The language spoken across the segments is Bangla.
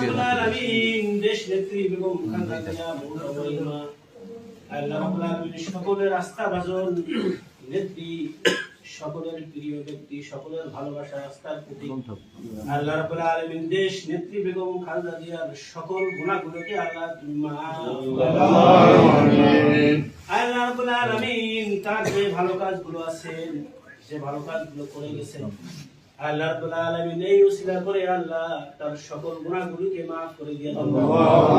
রাব্বুল আলামিন দেশ নেত্রী বেগম খালেদা জিয়া মহোদয়া আল্লাহ রাব্বুল আলামিন সকলের আস্থাভাজন নেত্রী, সকলের প্রিয় ব্যক্তি, সকলের ভালোবাসা আস্থার প্রতীক আল্লাহ রাব্বুল আলামিন দেশ নেত্রী বেগম খালেদা জিয়ার সকল গুনাহগুলোকে আল্লাহ মাফ আমিন। আল্লাহ রাব্বুল আলামিন তার যে ভালো কাজগুলো আছে, যে ভালো কাজগুলো করে গেছেন, আল্লাহ রাব্বুল আলামিন এই উসিলা করে আল্লাহ তার সকল গুনাহগুলোকে maaf করে দিয়ে দাও,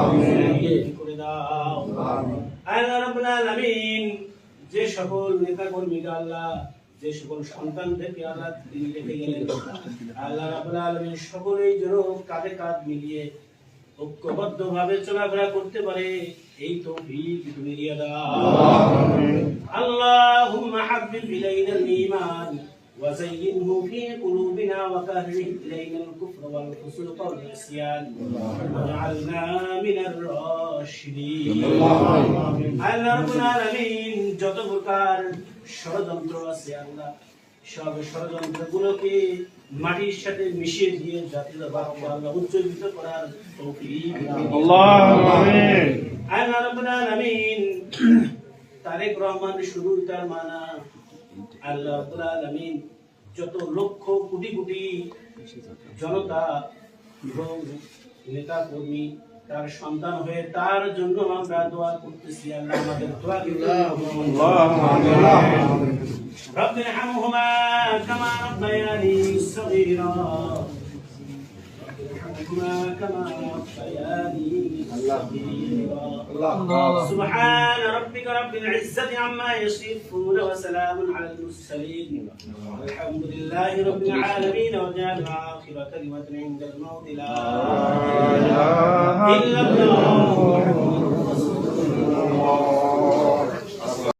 আমিন করে দাও। আল্লাহ রাব্বুল আলামিন যে সকল নেতা কর্মীকে আল্লাহ, যে সকল সন্তানদেরকে আল্লাহ তিনি রেখে গেলেন, আল্লাহ রাব্বুল আলামিন সকলেই যেন কাঁধে কাঁধ মিলিয়ে ঐক্যবদ্ধভাবে চলাফেরা করতে পারে এই তৌফিক তুমি দিয়ে দাও। আল্লাহুম্মা হাব্বিব ইলাইনাল ঈমান وزينه في قلوبنا وكره إلينا الكفر والفسوق والعصيان واجعلنا من الراشدين আল্লাহ রাব্বুল আলামিন যত প্রকার ষড়যন্ত্র আছে আল্লাহ সব ষড়যন্ত্রগুলোকে মাটির সাথে মিশিয়ে দিয়ে জাতীয়তাবাদকে আল্লাহ উজ্জীবিত করার তৌফিক আল্লাহুম্মা আমিন। আল্লাহ রাব্বুল আলামিন তারেক রহমান শুরু তার মানা আল্লাহ রাব্বুল আলামিন যত লক্ষ কোটি কোটি জনতা এবং নেতা কর্মী তার সন্তান হয়ে তার জন্য আমরা দোয়া করতেছি, আল্লাহ আমাদের দোয়া রব্বি রহমহুমা কামা রাব্বায়ানি সগীরা كما ربياني صغيرا سبحان ربك رب العزة عما يصفون وسلام على المرسلين والحمد لله رب العالمين وجعل آخر كلمة عند الموت لا